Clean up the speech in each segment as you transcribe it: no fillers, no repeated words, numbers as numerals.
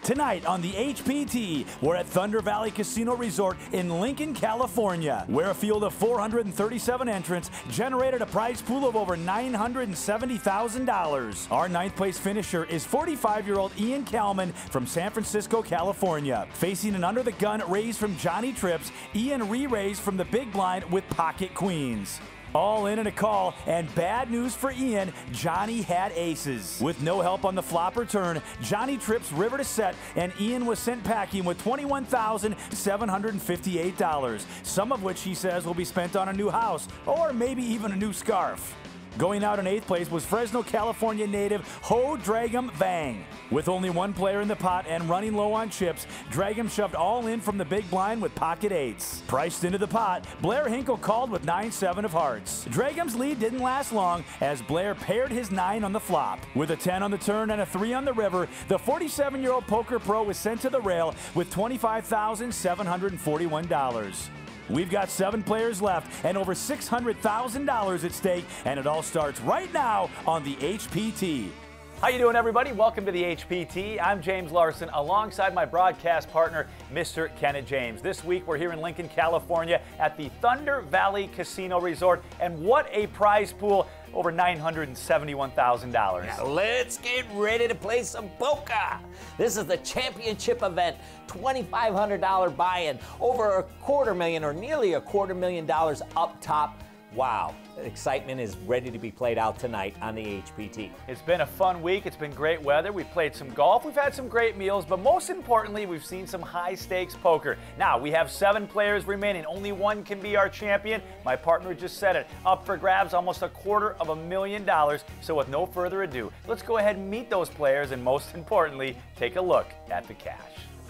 Tonight on the HPT, we're at Thunder Valley Casino Resort in Lincoln, California, where a field of 437 entrants generated a prize pool of over $970,000. Our ninth place finisher is 45-year-old Ian Kalman from San Francisco, California. Facing an under the gun raise from Johnny Trips, Ian re-raised from the big blind with pocket queens. All in a call, and bad news for Ian, Johnny had aces. With no help on the flop return, Johnny Trips river to set, and Ian was sent packing with $21,758, some of which he says will be spent on a new house, or maybe even a new scarf. Going out in eighth place was Fresno, California native Ho Dragum Vang. With only one player in the pot and running low on chips, Dragum shoved all in from the big blind with pocket eights. Priced into the pot, Blair Hinkle called with 9-7 of hearts. Dragum's lead didn't last long as Blair paired his 9 on the flop. With a 10 on the turn and a 3 on the river, the 47-year-old poker pro was sent to the rail with $25,741. We've got 7 players left and over $600,000 at stake, and it all starts right now on the HPT. How you doing, everybody? Welcome to the HPT. I'm James Larson, alongside my broadcast partner, Mr. Kenneth James. This week, we're here in Lincoln, California at the Thunder Valley Casino Resort, and what a prize pool, over $971,000. Now let's get ready to play some poker. This is the championship event, $2,500 buy-in, over $250,000 or nearly $250,000 up top. Wow, excitement is ready to be played out tonight on the HPT. It's been a fun week. It's been great weather. We've played some golf. We've had some great meals, but most importantly, we've seen some high-stakes poker. Now, we have 7 players remaining. Only one can be our champion. My partner just said it. Up for grabs, almost $250,000. So with no further ado, let's go ahead and meet those players and, most importantly, take a look at the cash.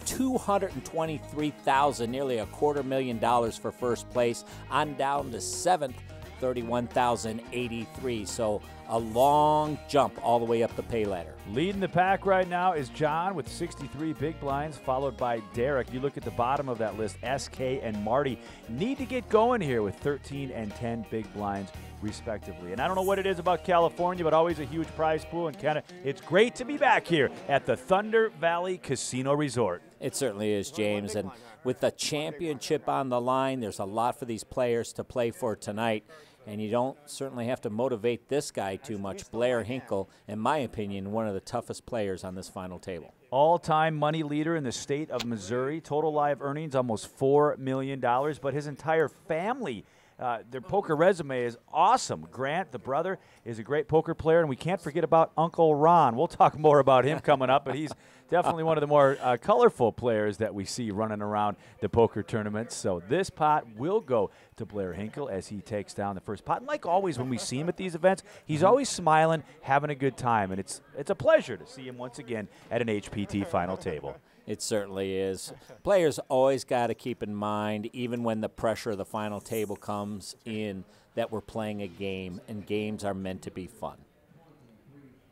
$223,000, nearly $250,000 for first place. On down to 7th, $31,083. So a long jump all the way up the pay ladder. Leading the pack right now is John with 63 big blinds, followed by Derek. You look at the bottom of that list, SK and Marty need to get going here with 13 and 10 big blinds respectively. And I don't know what it is about California, but always a huge prize pool. And it's great to be back here at the Thunder Valley Casino Resort. It certainly is, James. And with the championship on the line, there's a lot for these players to play for tonight. And you don't certainly have to motivate this guy too much. Blair Hinkle, in my opinion, one of the toughest players on this final table. All-time money leader in the state of Missouri. Total live earnings almost $4 million, but his entire family, their poker resume is awesome. Grant, the brother, is a great poker player, and we can't forget about Uncle Ron. We'll talk more about him coming up, but he's definitely one of the more colorful players that we see running around the poker tournaments. So this pot will go to Blair Hinkle as he takes down the first pot. And like always when we see him at these events, he's always smiling, having a good time, and it's a pleasure to see him once again at an HPT final table. It certainly is. Players always got to keep in mind, even when the pressure of the final table comes in, that we're playing a game, and games are meant to be fun.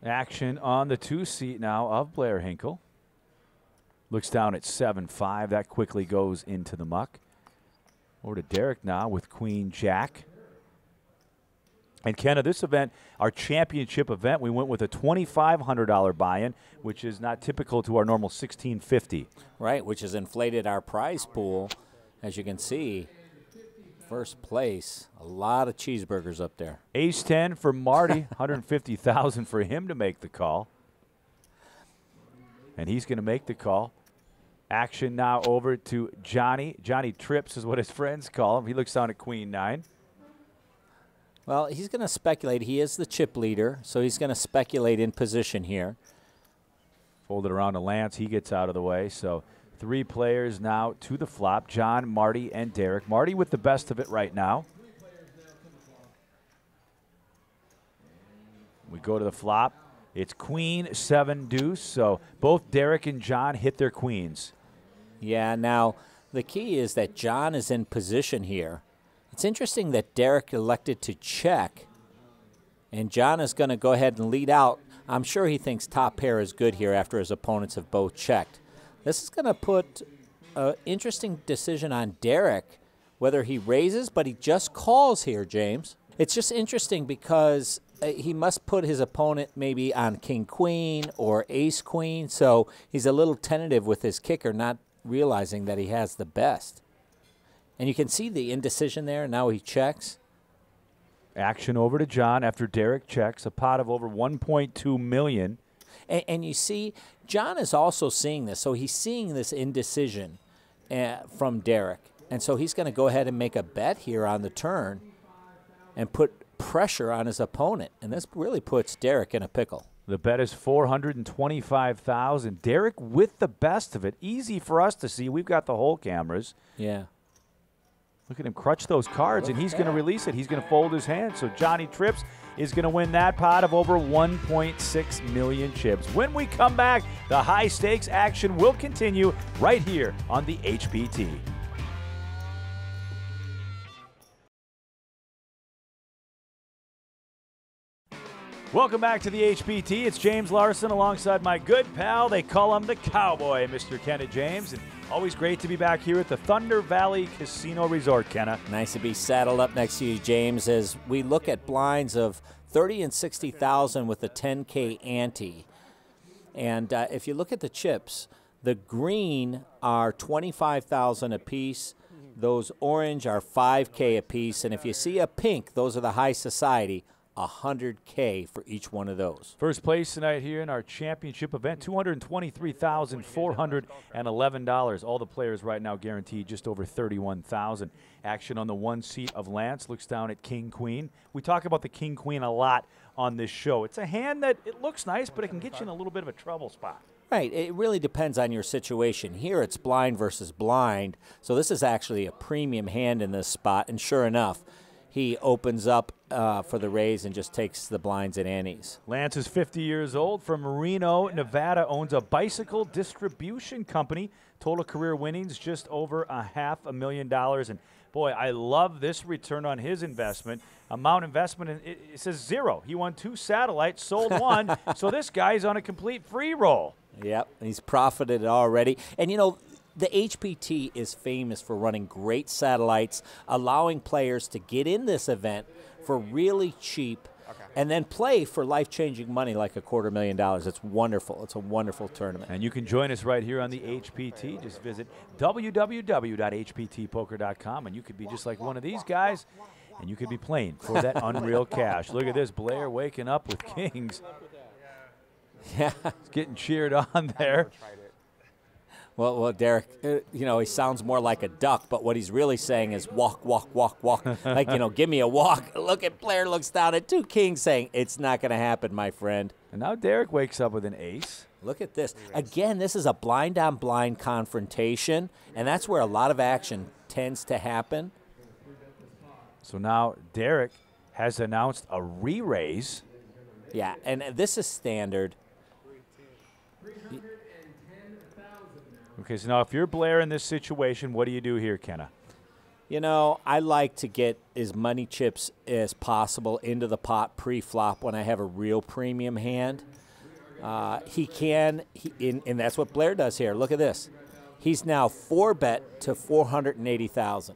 Action on the 2 seat now of Blair Hinkle. Looks down at 7-5. That quickly goes into the muck. Over to Derek now with Queen Jack. And Kenna, this event, our championship event, we went with a $2,500 buy-in, which is not typical to our normal $1,650. Right, which has inflated our prize pool. As you can see, first place, a lot of cheeseburgers up there. Ace-10 for Marty, $150,000 for him to make the call. And he's going to make the call. Action now over to Johnny. Johnny Trips is what his friends call him. He looks down at Queen 9. Well, he's going to speculate. He is the chip leader, so he's going to speculate in position here. Folded around to Lance. He gets out of the way. So 3 players now to the flop. John, Marty, and Derek. Marty with the best of it right now. We go to the flop. It's Queen 7 deuce. So both Derek and John hit their queens. Yeah, now the key is that John is in position here. It's interesting that Derek elected to check, and John is going to go ahead and lead out. I'm sure he thinks top pair is good here after his opponents have both checked. This is going to put an interesting decision on Derek, whether he raises, but he just calls here, James. It's just interesting because he must put his opponent maybe on king-queen or ace-queen, so he's a little tentative with his kicker, not realizing that he has the best. And you can see the indecision there. Now he checks. Action over to John after Derek checks. A pot of over $1.2 million. And you see, John is also seeing this. So he's seeing this indecision from Derek. And so he's going to go ahead and make a bet here on the turn and put pressure on his opponent. And this really puts Derek in a pickle. The bet is $425,000. Derek with the best of it. Easy for us to see. We've got the whole cameras. Yeah. Look at him crutch those cards, and he's going to release it. He's going to fold his hand. So Johnny Trips is going to win that pot of over 1.6 million chips. When we come back, the high-stakes action will continue right here on the HPT. Welcome back to the HPT. It's James Larson alongside my good pal. They call him the Cowboy, Mr. Kenna James. And always great to be back here at the Thunder Valley Casino Resort, Kenna. Nice to be saddled up next to you, James, as we look at blinds of 30 and 60,000 with a 10K ante. And if you look at the chips, the green are 25,000 apiece. Those orange are 5K apiece. And if you see a pink, those are the high society. 100K for each one of those. First place tonight here in our championship event, $223,411. All the players right now guaranteed just over $31,000. Action on the one seat of Lance. Looks down at King Queen. We talk about the King Queen a lot on this show. It's a hand that it looks nice, but it can get you in a little bit of a trouble spot. Right. It really depends on your situation. Here it's blind versus blind, so this is actually a premium hand in this spot, and sure enough, he opens up for the raise and just takes the blinds at antes. Lance is 50 years old, from Reno, Nevada, owns a bicycle distribution company. Total career winnings just over $500,000. And boy, I love this return on his investment. Amount investment, it says zero. He won 2 satellites, sold 1, so this guy's on a complete free roll. Yep, he's profited already. And you know, the HPT is famous for running great satellites, allowing players to get in this event for really cheap and then play for life-changing money like $250,000. It's wonderful. It's a wonderful tournament. And you can join us right here on the HPT. Just visit www.hptpoker.com, and you could be just like one of these guys, and you could be playing for that unreal cash. Look at this, Blair waking up with kings. Yeah. He's getting cheered on there. Well, Derek, you know, he sounds more like a duck, but what he's really saying is walk, walk, walk, walk. Like, you know, give me a walk. Look at Blair, looks down at 2 kings saying, it's not going to happen, my friend. And now Derek wakes up with an ace. Look at this. Again, this is a blind-on-blind confrontation, and that's where a lot of action tends to happen. So now Derek has announced a re-raise. Yeah, and this is standard. Okay, so now if you're Blair in this situation, what do you do here, Kenna? You know, I like to get as many chips as possible into the pot pre-flop when I have a real premium hand. And that's what Blair does here. Look at this. He's now 4-bet to 480,000.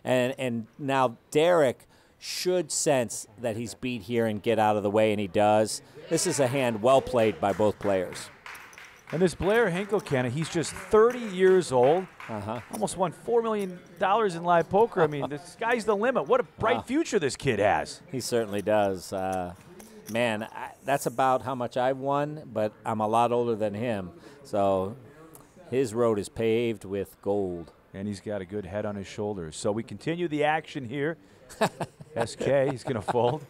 And now Derek should sense that he's beat here and get out of the way, and he does. This is a hand well played by both players. And this Blair Hinkle, Kenna, he's just 30 years old. Almost won $4 million in live poker. I mean, the sky's the limit. What a bright future this kid has. He certainly does. Man, that's about how much I've won, but I'm a lot older than him. So his road is paved with gold. And he's got a good head on his shoulders. So we continue the action here. SK, he's going to fold.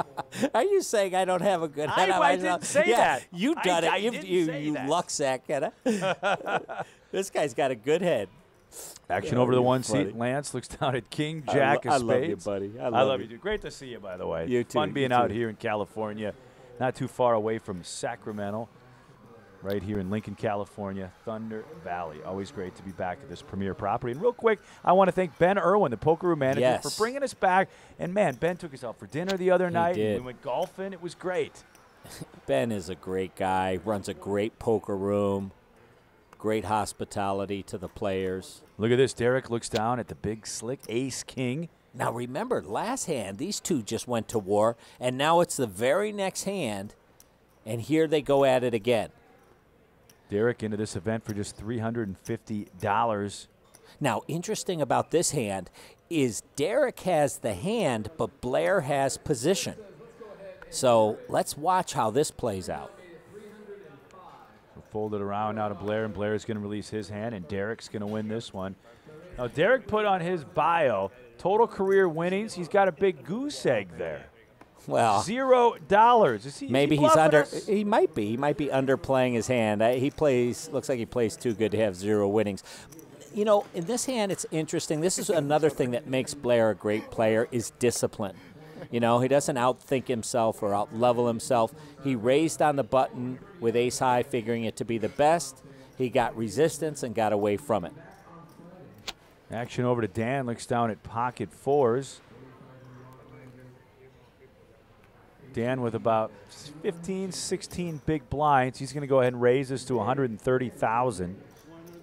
Are you saying I don't have a good head? I didn't say that. You done it. You luck sack, Kenna. This guy's got a good head. Action over the one seat. Lance looks down at King Jack of spades. I love you, buddy. I love you, too. Great to see you, by the way. You too. Fun being out here in California, not too far away from Sacramento. Right here in Lincoln, California, Thunder Valley. Always great to be back at this premier property. And real quick, I want to thank Ben Irwin, the poker room manager, for bringing us back. And, man, Ben took us out for dinner the other night. Did. And we went golfing. It was great. Ben is a great guy, runs a great poker room, great hospitality to the players. Look at this. Derek looks down at the big slick ace-king. Now remember, last hand, these two just went to war, and now it's the very next hand, and here they go at it again. Derek into this event for just $350. Now, interesting about this hand is Derek has the hand, but Blair has position. So let's watch how this plays out. We'll fold it around now to Blair, and Blair's going to release his hand, and Derek's going to win this one. Now, Derek put on his bio total career winnings. He's got a big goose egg there. Well, $0. Is he? Maybe he's under. He might be. He might be underplaying his hand. He plays. Looks like he plays too good to have 0 winnings. You know, in this hand, it's interesting. This is another thing that makes Blair a great player is discipline. You know, he doesn't outthink himself or outlevel himself. He raised on the button with ace high, figuring it to be the best. He got resistance and got away from it. Action over to Dan. Looks down at pocket 4s. Dan with about 15, 16 big blinds. He's going to go ahead and raise this to $130,000.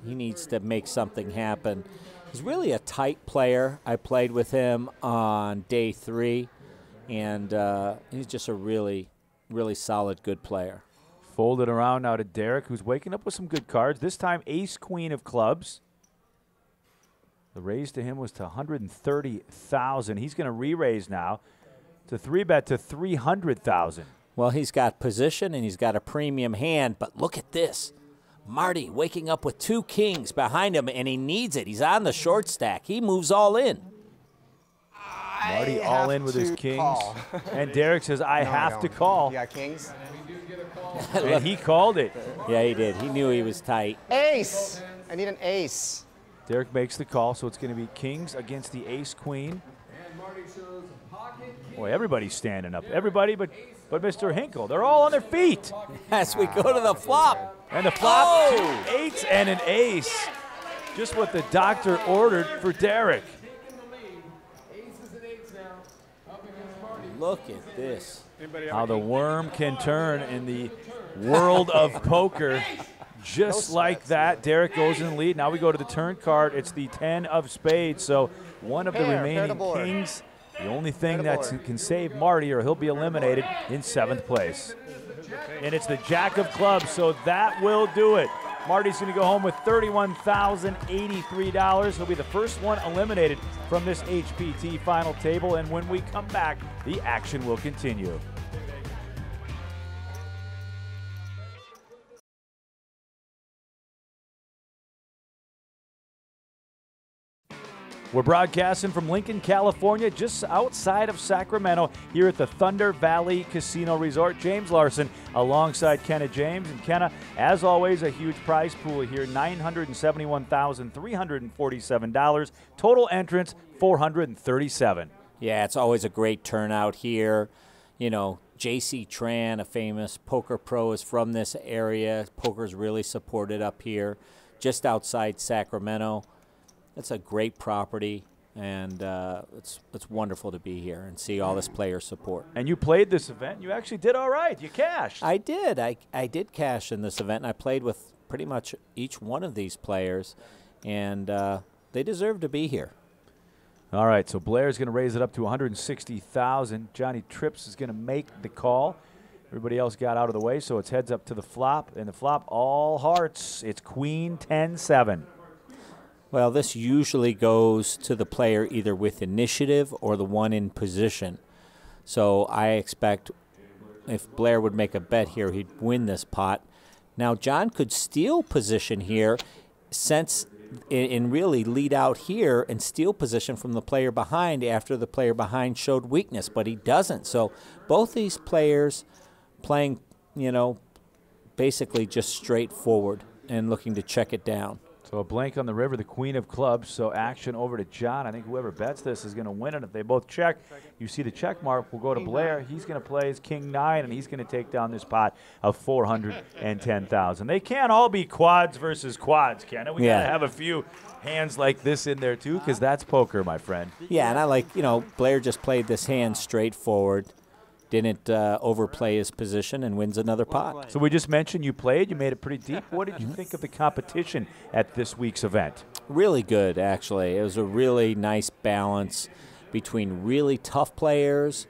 He needs to make something happen. He's really a tight player. I played with him on day 3, and he's just a really, really solid, good player. Fold it around now to Derek, who's waking up with some good cards. This time, ace, queen of clubs. The raise to him was to $130,000. He's going to re-raise now to 3-bet to $300,000. Well, he's got position and he's got a premium hand, but look at this. Marty waking up with 2 kings behind him, and he needs it. He's on the short stack. He moves all in. Marty all in with his kings. And Derek says, I have to call. You got kings? And he called it. Yeah, he did. He knew he was tight. Ace! I need an ace. Derek makes the call, so it's going to be kings against the ace-queen. Boy, everybody's standing up. Everybody but Mr. Hinkle. They're all on their feet. As we go to the flop. And the flop, 2 8s and an ace. Just what the doctor ordered for Derek. Look at this. How the worm can turn in the world of poker. Just like that, Derek goes in the lead. Now we go to the turn card. It's the 10 of spades. So one of the remaining kings, the only thing that can save Marty, or he'll be eliminated in 7th place. And it's the jack of clubs, so that will do it. Marty's going to go home with $31,083. He'll be the first one eliminated from this HPT final table. And when we come back, the action will continue. We're broadcasting from Lincoln, California, just outside of Sacramento, here at the Thunder Valley Casino Resort. James Larson alongside Kenna James. And Kenna, as always, a huge prize pool here, $971,347. Total entrance, 437. Yeah, it's always a great turnout here. You know, J.C. Tran, a famous poker pro, is from this area. Poker's really supported up here, just outside Sacramento. It's a great property, and it's wonderful to be here and see all this player support. And you played this event. You actually did all right. You cashed. I did. I did cash in this event, and I played with pretty much each one of these players, and they deserve to be here. All right, so Blair's going to raise it up to $160,000. Johnny Trips is going to make the call. Everybody else got out of the way, so it's heads up to the flop, and the flop, all hearts. It's queen 10-7. Well, this usually goes to the player either with initiative or the one in position. So I expect if Blair would make a bet here, he'd win this pot. Now, John could steal position here, sense and really lead out here and steal position from the player behind after the player behind showed weakness, but he doesn't. So both these players playing, you know, basically just straightforward and looking to check it down. So a blank on the river, the queen of clubs. So action over to John. I think whoever bets this is going to win it. If they both check, you see the check mark. We'll go to Blair. He's going to play his king 9, and he's going to take down this pot of $410,000. They can't all be quads versus quads, can it? We got to have a few hands like this in there too, because that's poker, my friend. Yeah, and I like, you know, Blair just played this hand straightforward. Didn't overplay his position and wins another pot. So we just mentioned you played. You made it pretty deep. What did you think of the competition at this week's event? Really good, actually. It was a really nice balance. between really tough players,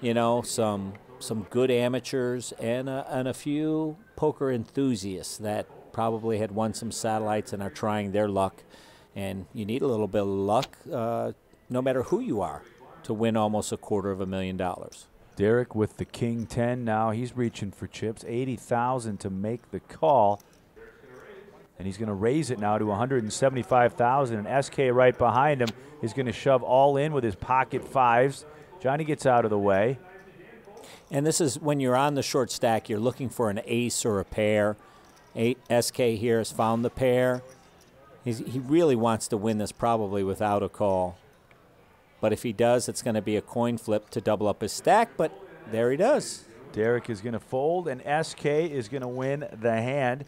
you know, some good amateurs, and a few poker enthusiasts that probably had won some satellites and are trying their luck. And you need a little bit of luck, no matter who you are, to win almost $250,000. Derek with the King 10 now. He's reaching for chips. 80,000 to make the call. And he's going to raise it now to 175,000. And SK right behind him is going to shove all in with his pocket fives. Johnny gets out of the way. And this is when you're on the short stack, you're looking for an ace or a pair. SK here has found the pair. He really wants to win this probably without a call. But if he does, it's going to be a coin flip to double up his stack, but there he does. Derek is going to fold, and SK is going to win the hand.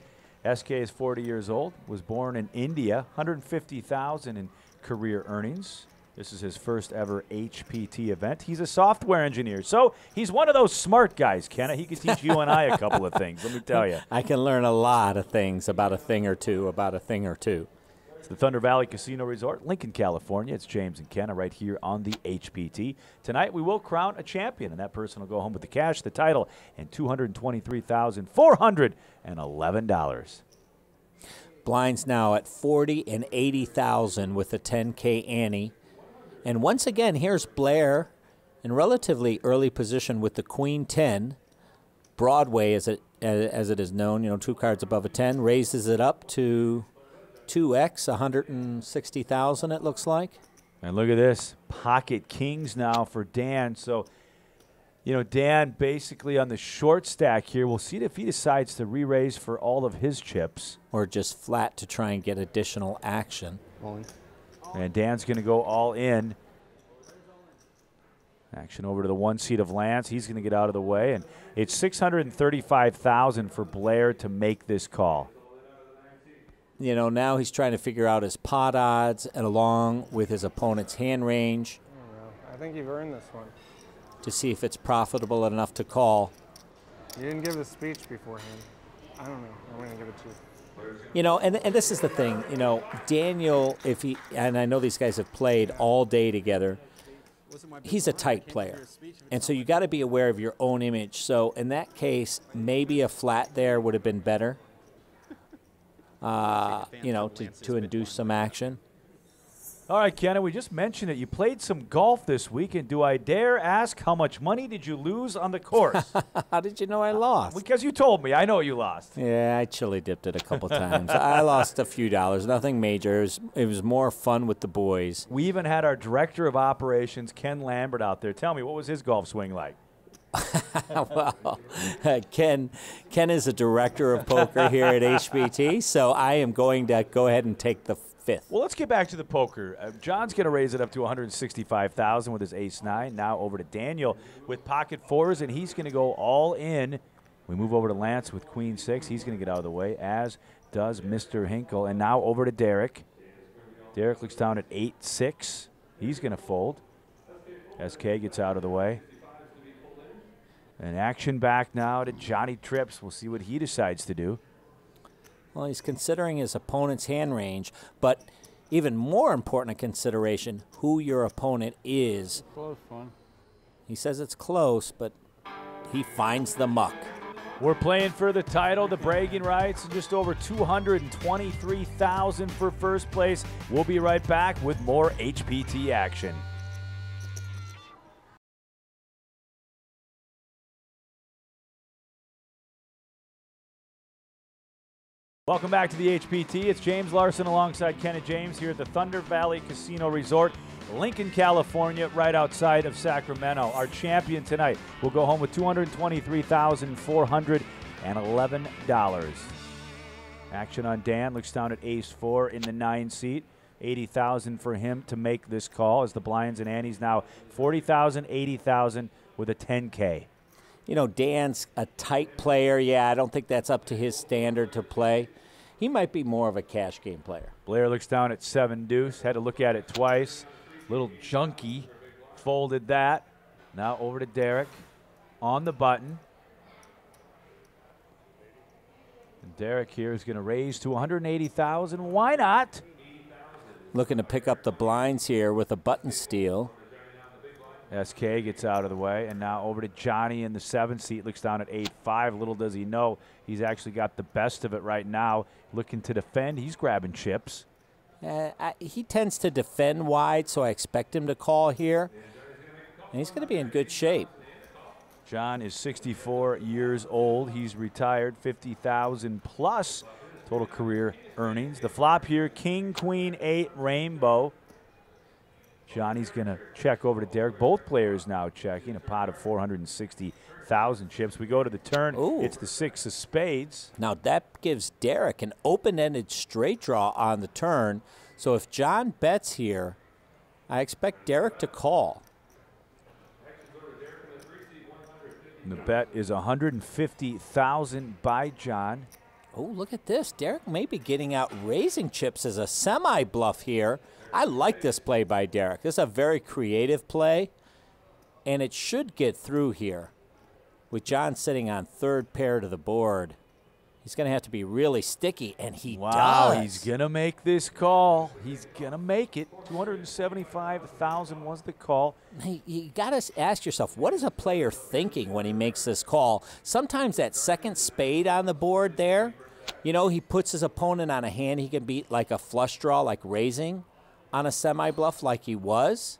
SK is 40 years old, was born in India, 150,000 in career earnings. This is his first ever HPT event. He's a software engineer, so he's one of those smart guys, Kenna. He could teach you and I a couple of things, let me tell you. I can learn a lot of things about a thing or two, It's the Thunder Valley Casino Resort, Lincoln, California. It's James and Kenna right here on the HPT. Tonight we will crown a champion, and that person will go home with the cash, the title, and $223,411. Blinds now at 40 and 80,000 with a 10K ante. And once again, here's Blair in relatively early position with the Queen 10. Broadway, as it is known, you know, 2 cards above a 10, raises it up to 2x, 160,000 it looks like. And look at this, pocket kings now for Dan. So, you know, Dan basically on the short stack here. We'll see if he decides to re-raise for all of his chips. Or just flat to try and get additional action. And Dan's going to go all in. Action over to the 1 seat of Lance. He's going to get out of the way. And it's 635,000 for Blair to make this call. You know, now he's trying to figure out his pot odds and along with his opponent's hand range. I think you've earned this one. To see if it's profitable enough to call. You didn't give the speech beforehand. I don't know. I'm going to give it to you. You know, and this is the thing. You know, Daniel, and I know these guys have played all day together, he's a tight player. And so you got to be aware of your own image. So in that case, maybe a flat there would have been better. You know, to induce some action. All right, Kenna, we just mentioned it. You played some golf this week, and do I dare ask how much money did you lose on the course? How did you know I lost? Because you told me. I know you lost. Yeah, I chili dipped it a couple times. I lost a few dollars, nothing major. It was more fun with the boys. We even had our director of operations, Ken Lambert, out there. Tell me, what was his golf swing like? Well, Ken is a director of poker here at HPT, so I am going to go ahead and take the fifth. Well, let's get back to the poker. John's going to raise it up to 165,000 with his ace-9. Now over to Daniel with pocket fours, and he's going to go all in. We move over to Lance with queen 6. He's going to get out of the way, as does Mr. Hinkle. And now over to Derek. Derek looks down at 8-6. He's going to fold. SK gets out of the way. And action back now to Johnny Trips. We'll see what he decides to do. Well, he's considering his opponent's hand range, but even more important a consideration, who your opponent is. Close one. He says it's close, but he finds the muck. We're playing for the title, the bragging rights, and just over 223,000 for first place. We'll be right back with more HPT action. Welcome back to the HPT. It's James Larson alongside Kenneth James here at the Thunder Valley Casino Resort, Lincoln, California, right outside of Sacramento. Our champion tonight will go home with $223,411. Action on Dan. Looks down at ace-4 in the 9 seat. 80,000 for him to make this call as the blinds and antes now 40,000, 80,000 with a 10K. You know, Dan's a tight player. Yeah, I don't think that's up to his standard to play. He might be more of a cash game player. Blair looks down at 7 deuce. Had to look at it twice. Little junkie. Folded that. Now over to Derek. On the button. And Derek here is going to raise to 180,000. Why not? Looking to pick up the blinds here with a button steal. SK gets out of the way, and now over to Johnny in the 7th seat. Looks down at 8-5. Little does he know, he's actually got the best of it right now. Looking to defend. He's grabbing chips. He tends to defend wide, so I expect him to call here. And he's going to be in good shape. John is 64 years old. He's retired, 50,000 plus total career earnings. The flop here, king, queen, 8, rainbow. Johnny's going to check over to Derek. Both players now checking, a pot of 460,000 chips. We go to the turn. Ooh. It's the 6 of spades. Now that gives Derek an open-ended straight draw on the turn. So if John bets here, I expect Derek to call. And the bet is 150,000 by John. Oh, look at this. Derek may be getting out raising chips as a semi-bluff here. I like this play by Derek. This is a very creative play, and it should get through here. With John sitting on 3rd pair to the board, he's going to have to be really sticky, and he does. He's going to make this call. He's going to make it. 275,000 was the call. You got to ask yourself, what is a player thinking when he makes this call? Sometimes that 2nd spade on the board there, you know, he puts his opponent on a hand he can beat like a flush draw, like raising on a semi-bluff like he was.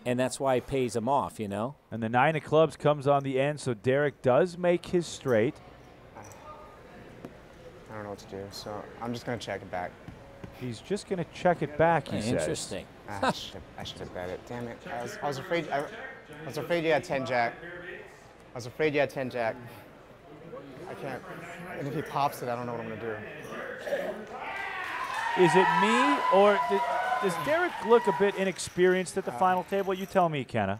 And that's why he pays him off, you know. And the 9 of clubs comes on the end, so Derek does make his straight. I don't know what to do, so I'm just going to check it back. He's just going to check it back, he says. Interesting. I should have bet it. Damn it. I was afraid you had 10 jack. I was afraid you had 10 jack. I can't. And if he pops it, I don't know what I'm going to do. Is it me, or does Derek look a bit inexperienced at the final table? You tell me, Kenna.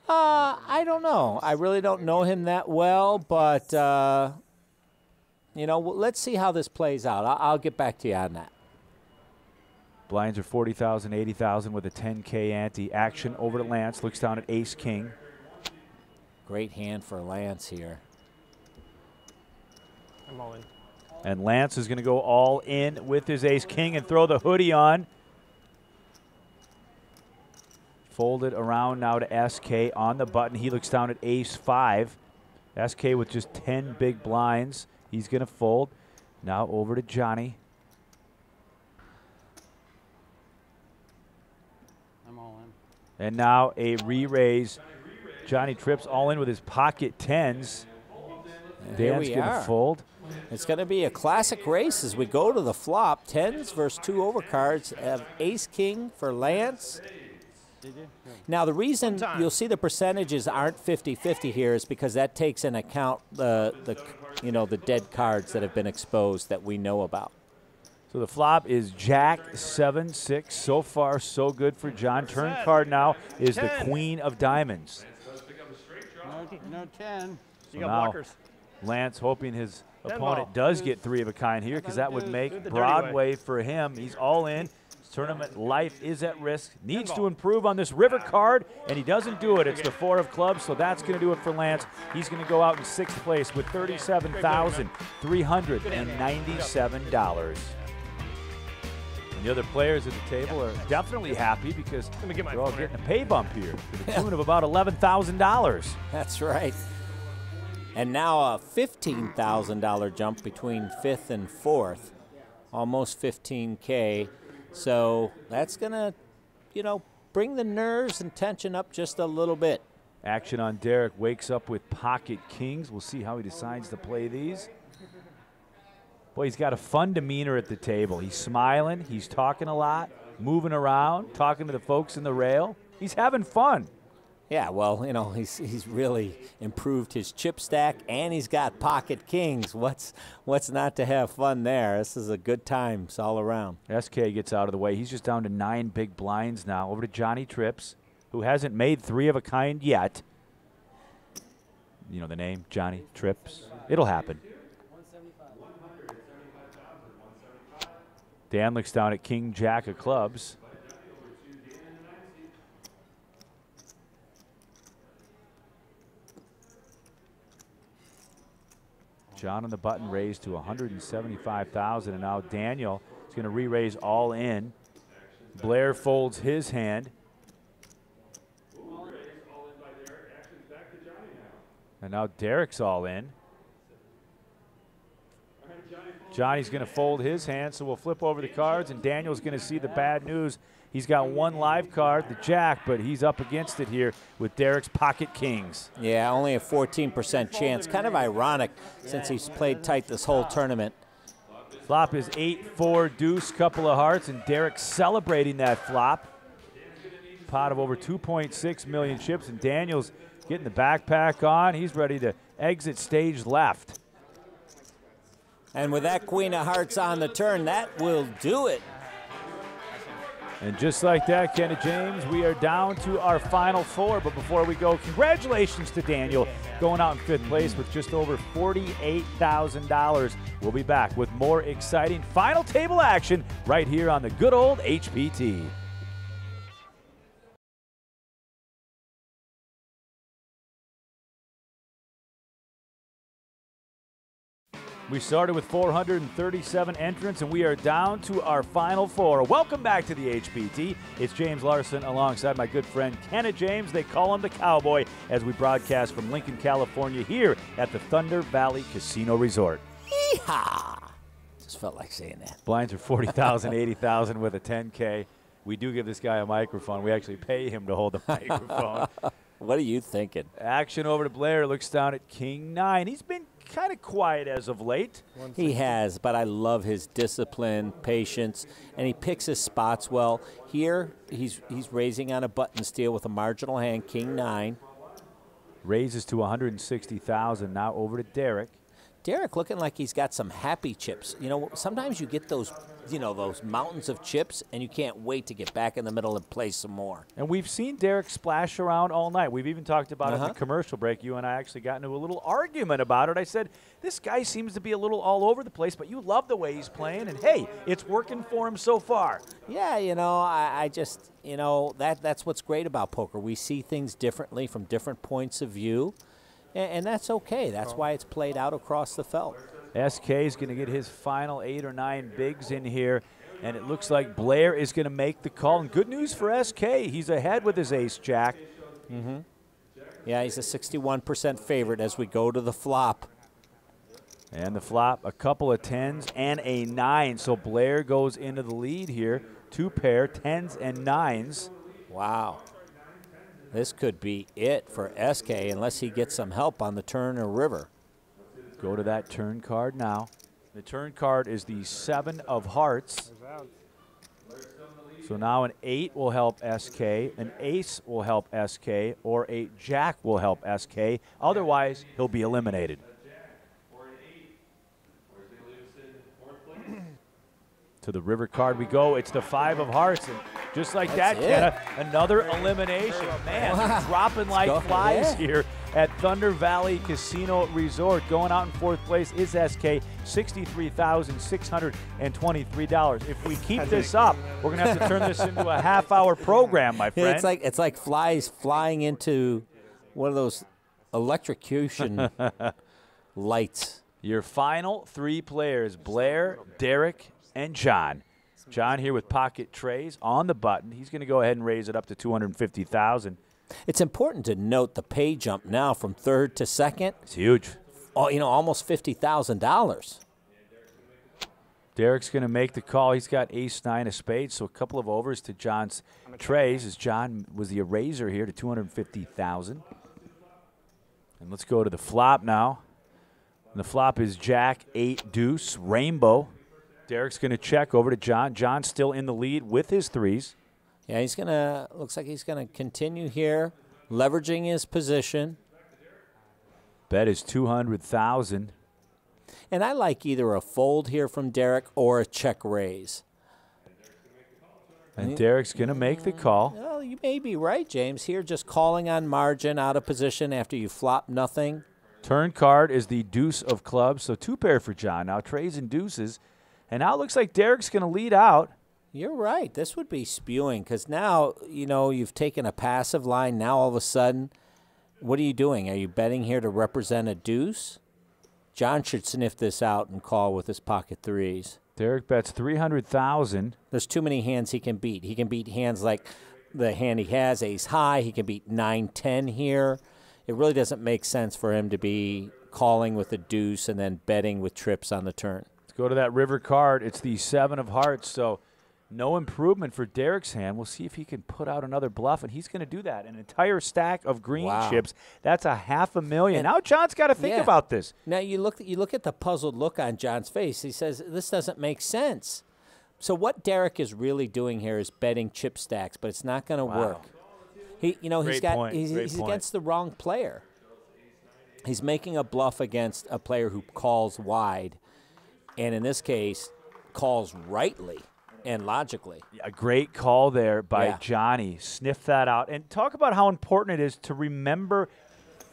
I don't know. I really don't know him that well, but, you know, let's see how this plays out. I'll get back to you on that. Blinds are 40,000, 80,000 with a 10K ante. Action over to Lance. Looks down at ace-king. Great hand for Lance here. I'm all in. And Lance is going to go all in with his ace-king and throw the hoodie on. Folded around now to SK on the button. He looks down at ace-5. SK with just 10 big blinds. He's going to fold. Now over to Johnny. I'm all in. And now a re-raise. Johnny trips all in with his pocket 10s. Dan's going to fold. It's going to be a classic race as we go to the flop. 10s versus 2 overcards. Have ace-king for Lance. Now, the reason you'll see the percentages aren't 50-50 here is because that takes into account the dead cards that have been exposed that we know about. So the flop is Jack 7-6. So far, so good for John. Turn card now is the Queen of Diamonds. No 10. So you got blockers. Lance hoping his opponent does get 3 of a kind here, because that would make Broadway for him. He's all in. His tournament life is at risk. Needs to improve on this river card, and he doesn't do it. It's the 4 of clubs, so that's going to do it for Lance. He's going to go out in 6th place with $37,397. And the other players at the table are definitely happy because they're all getting a pay bump here to the tune of about $11,000. That's right. And now a $15,000 jump between 5th and 4th, almost 15K. So that's going to, bring the nerves and tension up just a little bit. Action on Derek. Wakes up with pocket kings. We'll see how he decides to play these. Boy, he's got a fun demeanor at the table. He's smiling. He's talking a lot, moving around, talking to the folks in the rail. He's having fun. Yeah, well, he's really improved his chip stack, and he's got pocket kings. What's not to have fun there? This is a good times all around. SK gets out of the way. He's just down to 9 big blinds now. Over to Johnny Trips, who hasn't made 3 of a kind yet. You know the name, Johnny Trips. It'll happen. Dan looks down at King Jack of clubs. John on the button raised to 175,000, and now Daniel is going to re-raise all in. Blair folds his hand. And now Derek's all in. Johnny's going to fold his hand, so we'll flip over the cards, and Daniel's going to see the bad news. He's got one live card, the Jack, but he's up against it here with Derek's pocket kings. Yeah, only a 14% chance. Kind of ironic since he's played tight this whole tournament. Flop is 8-4 deuce, couple of hearts, and Derek celebrating that flop. Pot of over 2.6 million chips, and Daniel's getting the backpack on. He's ready to exit stage left. And with that queen of hearts on the turn, that will do it. And just like that, Kenny James, we are down to our final four. But before we go, congratulations to Daniel, going out in 5th place with just over $48,000. We'll be back with more exciting final table action right here on the good old HPT. We started with 437 entrants, and we are down to our final four. Welcome back to the HPT. It's James Larson alongside my good friend Kenneth James. They call him the Cowboy as we broadcast from Lincoln, California here at the Thunder Valley Casino Resort. Yeehaw! Just felt like saying that. Blinds are 40,000, 80,000 with a 10K. We do give this guy a microphone. We actually pay him to hold the microphone. What are you thinking? Action over to Blair. Looks down at King 9. He's been kind of quiet as of late. He has, but I love his discipline, patience, and he picks his spots well. Here, he's raising on a button steal with a marginal hand, King 9. Raises to 160,000. Now over to Derek. Derek looking like he's got some happy chips. You know, sometimes you get those, those mountains of chips, and you can't wait to get back in the middle and play some more. And we've seen Derek splash around all night. We've even talked about it in the commercial break. You and I actually got into a little argument about it. I said, this guy seems to be a little all over the place, but you love the way he's playing, and hey, it's working for him so far. Yeah, I just, that's what's great about poker. We see things differently from different points of view. And that's okay. That's why it's played out across the felt. SK is going to get his final 8 or 9 bigs in here, and it looks like Blair is going to make the call. And good news for SK. He's ahead with his ace-jack. Yeah, he's a 61% favorite as we go to the flop. And the flop, a couple of 10s and a 9. So Blair goes into the lead here. 2 pair, 10s and 9s. Wow. This could be it for SK unless he gets some help on the turn or river. Go to that turn card now. The turn card is the 7 of hearts. So now an 8 will help SK, an ace will help SK, or a jack will help SK. Otherwise, he'll be eliminated. To the river card we go. It's the 5 of hearts. And just like that, Kenna, another elimination. Man, they're dropping like flies here at Thunder Valley Casino Resort. Going out in 4th place is SK, $63,623. If we keep this up, we're going to have to turn this into a half-hour program, my friend. It's like flies flying into one of those electrocution lights. Your final 3 players, Blair, Derek, and John. John here with pocket trays on the button. He's going to go ahead and raise it up to $250,000. It's important to note the pay jump now from 3rd to 2nd. It's huge. Oh, almost $50,000. Derek's going to make the call. He's got ace-9 of spades, so a couple of overs to John's trays as John was the eraser here to $250,000. And let's go to the flop now. And the flop is Jack, 8, deuce, rainbow. Derek's going to check over to John. John's still in the lead with his 3s. Yeah, looks like he's going to continue here, leveraging his position. Bet is $200,000. And I like either a fold here from Derek or a check raise. And Derek's going to make the call. Well, you may be right, James. Here, just calling on margin, out of position after you flop nothing. Turn card is the deuce of clubs, so 2 pair for John. Now trays and deuces. And now it looks like Derek's going to lead out. You're right. This would be spewing because now, you've taken a passive line. Now all of a sudden, what are you doing? Are you betting here to represent a deuce? John should sniff this out and call with his pocket 3s. Derek bets $300,000. There's too many hands he can beat. He can beat hands like the hand he has, ace high. He can beat 9-10 here. it really doesn't make sense for him to be calling with a deuce and then betting with trips on the turn. Let's go to that river card. It's the 7 of hearts, so no improvement for Derek's hand. We'll see if he can put out another bluff, and he's going to do that. An entire stack of green chips. That's a $500,000. And now John's got to think about this. Now you look at the puzzled look on John's face. He says, this doesn't make sense. So what Derek is really doing here is betting chip stacks, but it's not going to work. He's against the wrong player. He's making a bluff against a player who calls wide, and in this case, calls rightly and logically. A great call there by Johnny. Sniff that out. And talk about how important it is to remember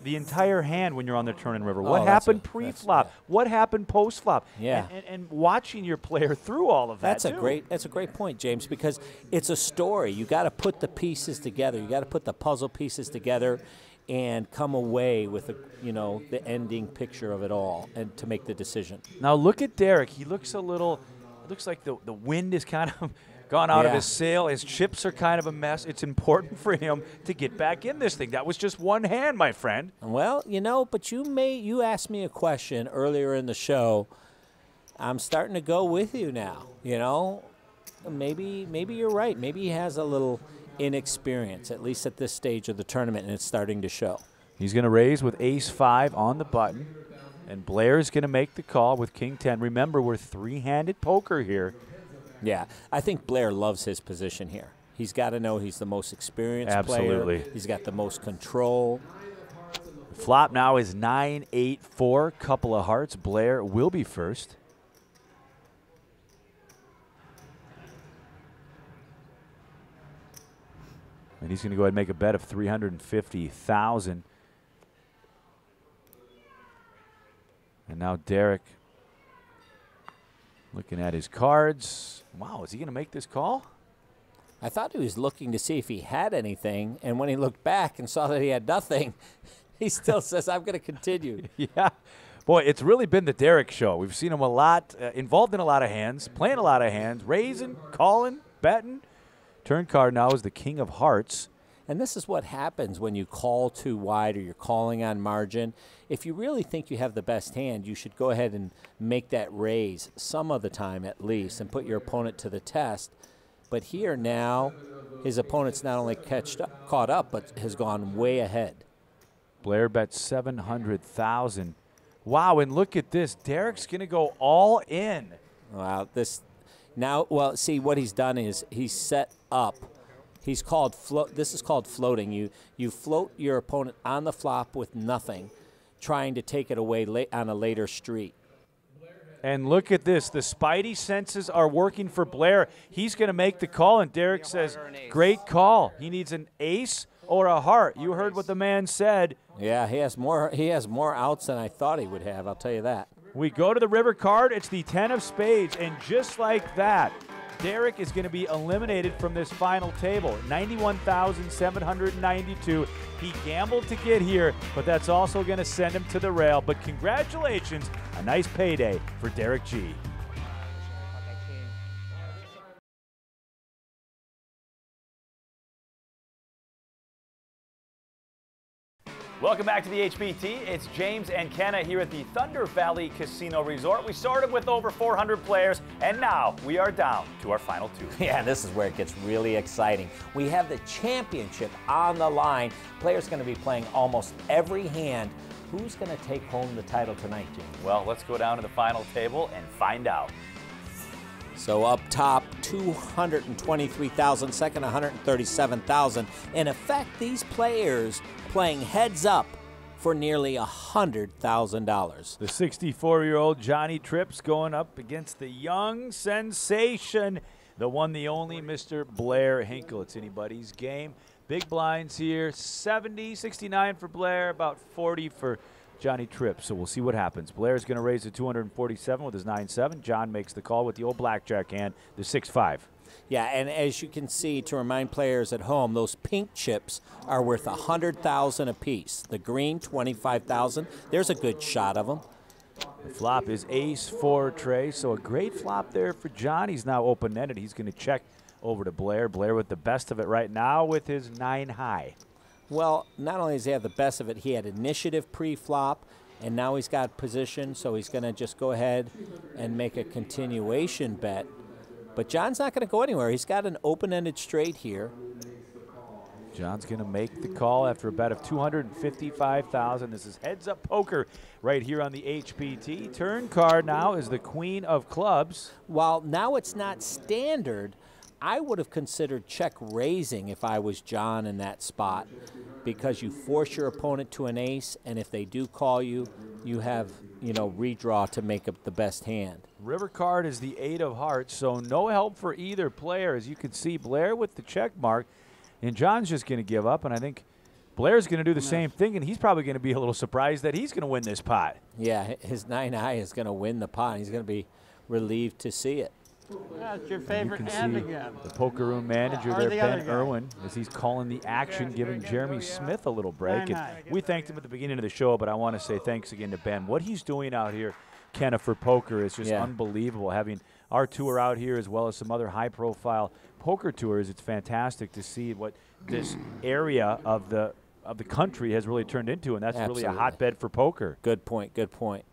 the entire hand when you're on the turn and river. What happened pre-flop? What happened post-flop? Yeah. And watching your player through all of that. That's a great point, James, because it's a story. You got to put the pieces together. You got to put the puzzle pieces together and come away with the ending picture of it all and to make the decision. Now look at Derek. He looks looks like the wind is kind of gone out of his sail. His chips are kind of a mess. It's important for him to get back in this thing. That was just one hand, my friend. Well, but you asked me a question earlier in the show. I'm starting to go with you now. Maybe you're right. Maybe he has a little inexperience, at least at this stage of the tournament, and it's starting to show. He's going to raise with ace-5 on the button. And Blair's going to make the call with king-10. Remember, we're three-handed poker here. Yeah, I think Blair loves his position here. He's got to know he's the most experienced player. He's got the most control. Flop now is 9-8-4, couple of hearts. Blair will be first. And he's going to go ahead and make a bet of $350,000. And now Derek looking at his cards. Wow, is he going to make this call? I thought he was looking to see if he had anything, and when he looked back and saw that he had nothing, he still says, I'm going to continue. Yeah. Boy, it's really been the Derek show. We've seen him a lot, involved in a lot of hands, playing a lot of hands, raising, calling, betting. Turn card now is the king of hearts. And this is what happens when you call too wide or you're calling on margin. If you really think you have the best hand, you should go ahead and make that raise some of the time at least and put your opponent to the test. But here now, his opponent's not only caught up, but has gone way ahead. Blair bets $700,000. Wow, and look at this. Derek's going to go all in. Wow, see, what he's done is he's set up. He's called this is called floating. You float your opponent on the flop with nothing, trying to take it away on a later street. And look at this. The spidey senses are working for Blair. He's going to make the call, and Derek says, great call. He needs an ace or a heart. You heard what the man said. Yeah, he has more outs than I thought he would have, I'll tell you that. We go to the river card. It's the 10 of spades, and just like that, Derek is going to be eliminated from this final table. 91,792. He gambled to get here, but that's also going to send him to the rail. But congratulations, a nice payday for Derek G. Welcome back to the HBT. It's James and Kenna here at the Thunder Valley Casino Resort. We started with over 400 players, and now we are down to our final two. Yeah, this is where it gets really exciting. We have the championship on the line. Players going to be playing almost every hand. Who's going to take home the title tonight, Jim? Well, let's go down to the final table and find out. So up top, $223,000, second $137,000. In effect, these players playing heads up for nearly $100,000. The 64-year-old Johnny Trips going up against the young sensation, the one, the only Mr. Blair Hinkle. It's anybody's game. Big blinds here, 70, 69 for Blair, about 40 for Johnny Tripp. So we'll see what happens. Blair's going to raise to 247 with his 9-7. John makes the call with the old blackjack hand, the 6-5. Yeah, and as you can see, to remind players at home, those pink chips are worth $100,000 apiece. The green, $25,000. There's a good shot of them. The flop is ace-4 tray, so a great flop there for John. He's now open-ended. He's going to check over to Blair. Blair with the best of it right now with his 9 high. Well, not only does he have the best of it, he had initiative pre-flop, and now he's got position, so he's going to just go ahead and make a continuation bet. But John's not going to go anywhere. He's got an open-ended straight here. John's going to make the call after a bet of $255,000. This is heads-up poker right here on the HPT. Turn card now is the queen of clubs. While now it's not standard, I would have considered check raising if I was John in that spot, because you force your opponent to an ace, and if they do call you, you have, redraw to make up the best hand. River card is the 8 of hearts, so no help for either player. As you can see, Blair with the check mark, and John's just going to give up, and I think Blair's going to do the same thing, and he's probably going to be a little surprised that he's going to win this pot. Yeah, his 9 high is going to win the pot. He's going to be relieved to see it. That's your favorite hand again. The poker room manager there, Ben Irwin, as he's calling the action, giving Jeremy Smith a little break. And we thanked him at the beginning of the show, but I want to say thanks again to Ben. What he's doing out here, Kenna, for poker is just unbelievable. Having our tour out here as well as some other high-profile poker tours, it's fantastic to see what this area of the country has really turned into, and that's really a hotbed for poker. Good point, good point.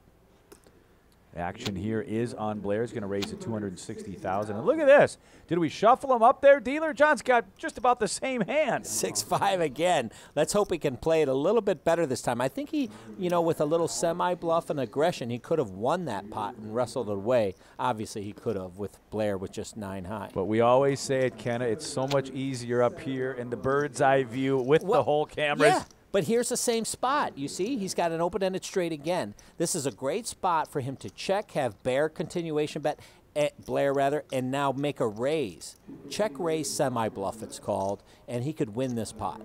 Action here is on Blair. He's going to raise to $260,000. And look at this. Did we shuffle him up there, dealer? John's got just about the same hand. 6-5 again. Let's hope he can play it a little bit better this time. I think he, with a little semi-bluff and aggression, he could have won that pot and wrestled it away. Obviously, he could have with Blair with just 9 high. But we always say it, Kenna, it's so much easier up here in the bird's eye view with the whole cameras. Yeah. But here's the same spot. You see, he's got an open-ended straight again. This is a great spot for him to check, have Blair continuation bet, and now make a raise. Check raise semi-bluff, it's called, and he could win this pot.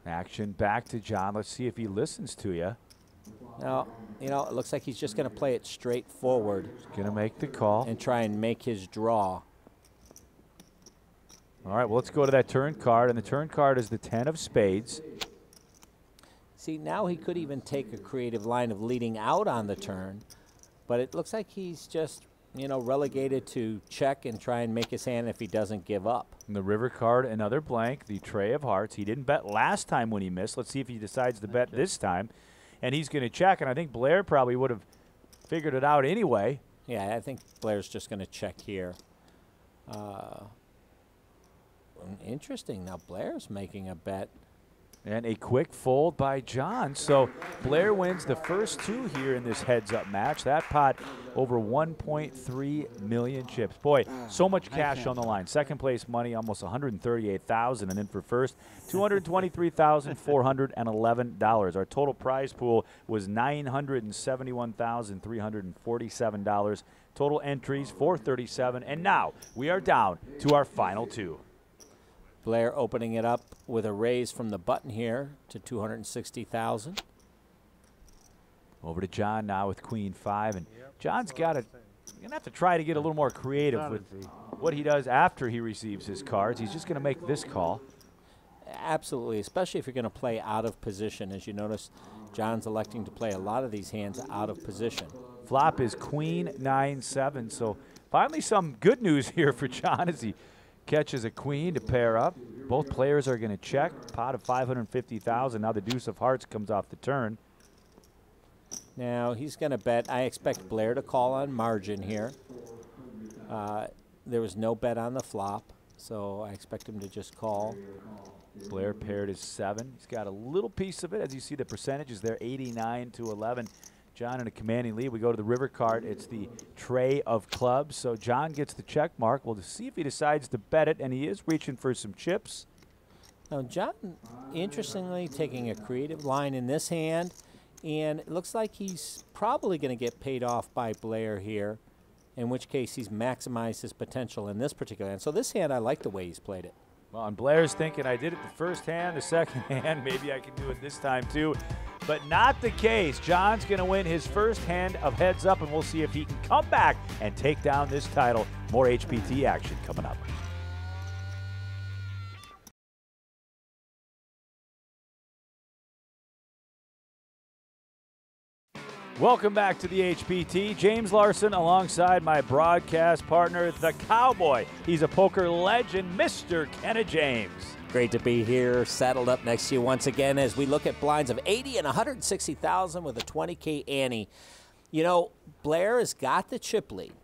Action back to John. Let's see if he listens to you. Now, it looks like he's just going to play it straight forward. He's going to make the call. And try and make his draw. All right, well, let's go to that turn card, and the turn card is the 10 of spades. See, now he could even take a creative line of leading out on the turn, but it looks like he's just, relegated to check and try and make his hand if he doesn't give up. And the river card, another blank, the trey of hearts. He didn't bet last time when he missed. Let's see if he decides to bet this time. And he's going to check, and I think Blair probably would have figured it out anyway. Yeah, I think Blair's just going to check here. Interesting. Now Blair's making a bet. And a quick fold by John. So Blair wins the first 2 here in this heads-up match. That pot over 1.3 million chips. Boy, so much cash on the line. Second place money, almost $138,000. And then for first, $223,411. Our total prize pool was $971,347. Total entries, 437. And now we are down to our final 2. Blair opening it up with a raise from the button here to $260,000. Over to John now with Queen 5, and John's got to have to try to get a little more creative with what he does after he receives his cards. He's just going to make this call. Absolutely, especially if you're going to play out of position. As you notice, John's electing to play a lot of these hands out of position. Flop is Queen 9-7, so finally some good news here for John as he catches a queen to pair up. Both players are going to check. Pot of $550,000. Now the deuce of hearts comes off the turn. Now he's going to bet. I expect Blair to call on margin here. There was no bet on the flop, so I expect him to just call. Blair paired is 7. He's got a little piece of it. As you see, the percentages there, 89-11. John in a commanding lead. We go to the river card. It's the trey of clubs. So John gets the check mark. We'll see if he decides to bet it, and he is reaching for some chips. Now John, interestingly, taking a creative line in this hand, and it looks like he's probably going to get paid off by Blair here, in which case he's maximized his potential in this particular hand. So this hand, I like the way he's played it. Well, and Blair's thinking, I did it the first hand, the second hand, maybe I can do it this time too. But not the case. John's going to win his first hand of heads up, and we'll see if he can come back and take down this title. More HPT action coming up. Welcome back to the HPT. James Larson alongside my broadcast partner, the Cowboy. He's a poker legend, Mr. Kenna James. Great to be here, saddled up next to you once again as we look at blinds of 80 and 160,000 with a 20K ante. You know, Blair has got the chip lead,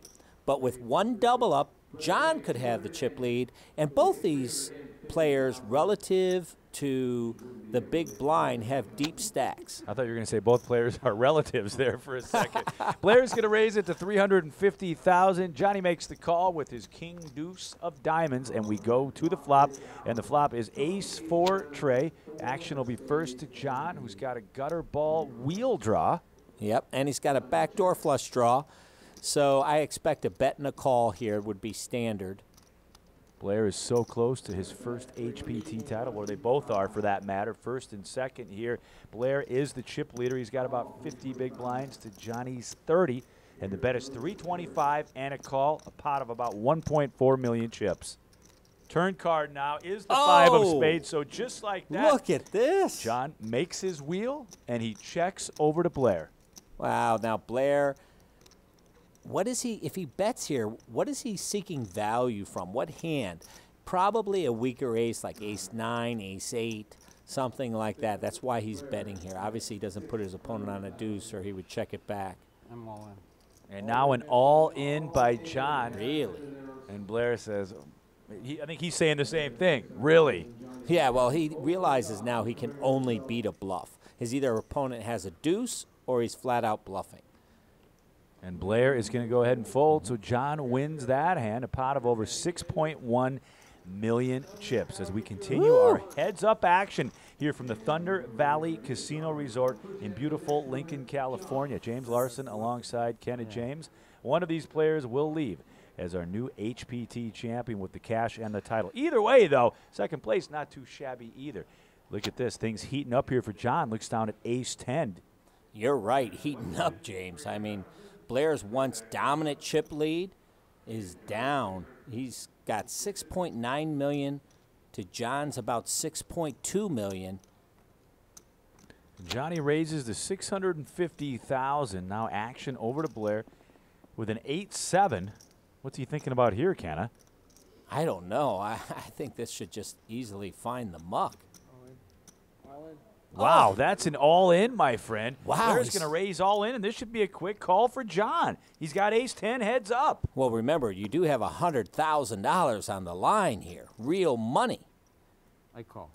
but with one double up, John could have the chip lead, and both these players relative to the big blind have deep stacks. I thought you were going to say both players are relatives there for a second. Blair's going to raise it to 350,000. Johnny makes the call with his king deuce of diamonds, and we go to the flop, and the flop is ace 4 tray. Action will be first to John, who's got a gutter ball wheel draw. Yep, and he's got a backdoor flush draw, so I expect a bet and a call here would be standard. Blair is so close to his first HPT title, or they both are for that matter, first and second here. Blair is the chip leader. He's got about 50 big blinds to Johnny's 30, and the bet is 325 and a call, a pot of about 1.4 million chips. Turn card now is the 5 of spades, so just like that. Look at this. John makes his wheel, and he checks over to Blair. Wow, now Blair, what is he, if he bets here, what is he seeking value from? What hand? Probably a weaker ace like ace 9, ace 8, something like that. That's why he's betting here. Obviously, he doesn't put his opponent on a deuce or he would check it back. I'm all in. And now an all-in by John. Really? And Blair says, I think he's saying the same thing. Really? Yeah, well, he realizes now he can only beat a bluff. His either opponent has a deuce or he's flat out bluffing. And Blair is going to go ahead and fold, so John wins that hand, a pot of over 6.1 million chips as we continue our heads-up action here from the Thunder Valley Casino Resort in beautiful Lincoln, California. James Larson alongside Kenna James. One of these players will leave as our new HPT champion with the cash and the title. Either way, though, second place not too shabby either. Look at this. Things heating up here for John. Looks down at ace 10. You're right, heating up, James. I mean, Blair's once dominant chip lead is down. He's got 6.9 million to John's about 6.2 million. Johnny raises to 650,000. Now action over to Blair with an 8-7. What's he thinking about here, Kenna? I don't know. I think this should just easily find the muck. Wow, that's an all-in, my friend. Wow. Blair's going to raise all in, and this should be a quick call for John. He's got ace-10 heads up. Well, remember, you do have $100,000 on the line here. Real money. I call.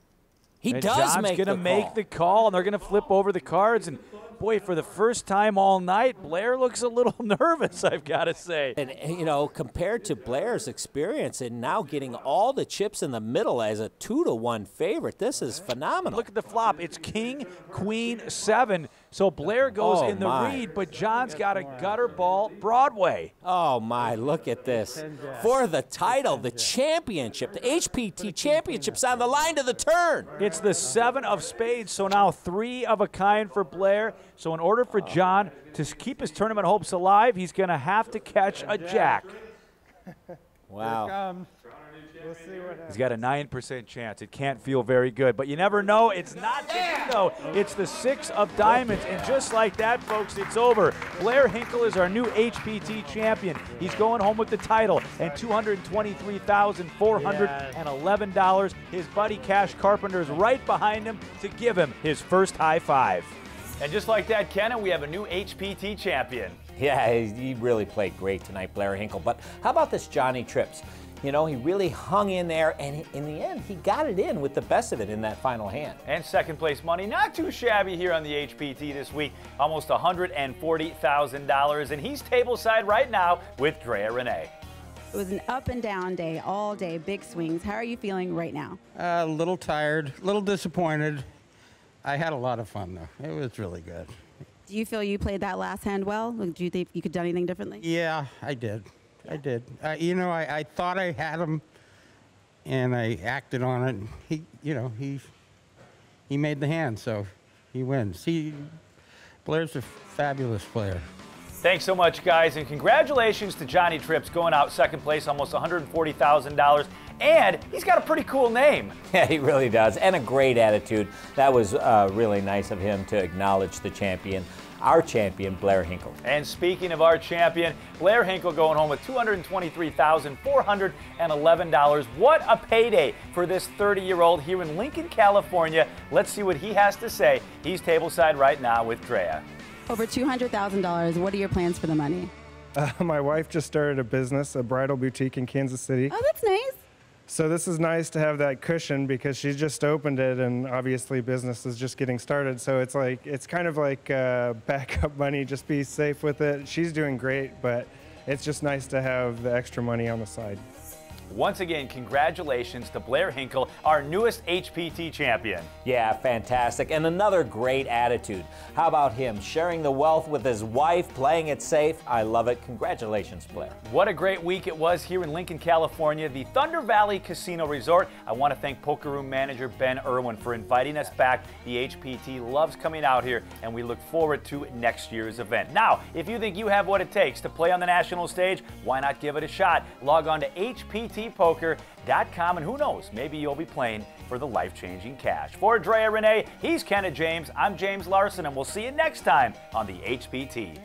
He And does John's make the gonna call. make the call, and they're going to flip over the cards. And, boy, for the first time all night, Blair looks a little nervous, I've got to say. And, you know, compared to Blair's experience and now getting all the chips in the middle as a 2-to-1 favorite, this is phenomenal. Look at the flop. It's king, queen, 7. So Blair goes in the read, but John's got a gutter ball Broadway. Oh, my, look at this. For the title, the championship, the HPT championship's on the line to the turn. It's the 7 of spades, so now 3 of a kind for Blair. So in order for John to keep his tournament hopes alive, he's going to have to catch a jack. Wow. We'll see what happens. He's got a 9% chance. It can't feel very good, but you never know. It's not just though. It's the 6 of diamonds, and just like that, folks, it's over. Blair Hinkle is our new HPT champion. He's going home with the title and $223,411. His buddy Cash Carpenter is right behind him to give him his first high five. And just like that, Kenna, we have a new HPT champion. Yeah, he really played great tonight, Blair Hinkle. But how about this Johnny Trips? You know, he really hung in there, and in the end, he got it in with the best of it in that final hand. And second place money, not too shabby here on the HPT this week, almost $140,000. And he's tableside right now with Drea Renee. It was an up and down day, all day, big swings. How are you feeling right now? A little tired, a little disappointed. I had a lot of fun, though. It was really good. Do you feel you played that last hand well? Do you think you could have done anything differently? Yeah, I did. I did. You know, I thought I had him, and I acted on it. He, you know, he made the hand, so he wins. Blair's a fabulous player. Thanks so much, guys, and congratulations to Johnny Trips going out second place, almost $140,000. And he's got a pretty cool name. Yeah, he really does, and a great attitude. That was really nice of him to acknowledge the champion. our champion, Blair Hinkle. And speaking of our champion, Blair Hinkle going home with $223,411. What a payday for this 30-year-old here in Lincoln, California. Let's see what he has to say. He's tableside right now with Drea. Over $200,000. What are your plans for the money? My wife just started a business, a bridal boutique in Kansas City. Oh, that's nice. So this is nice to have that cushion because she's just opened it, and obviously business is just getting started. So it's kind of like backup money. Just be safe with it. She's doing great, but it's just nice to have the extra money on the side. Once again, congratulations to Blair Hinkle, our newest HPT champion. Yeah, fantastic. And another great attitude. How about him sharing the wealth with his wife, playing it safe? I love it. Congratulations, Blair. What a great week it was here in Lincoln, California, the Thunder Valley Casino Resort. I want to thank Poker Room manager Ben Irwin for inviting us back. The HPT loves coming out here, and we look forward to next year's event. Now, if you think you have what it takes to play on the national stage, why not give it a shot? Log on to HPTpoker.com, and who knows, maybe you'll be playing for the life-changing cash. For Drea Renee, he's Kenneth James. I'm James Larson, and we'll see you next time on the HPT.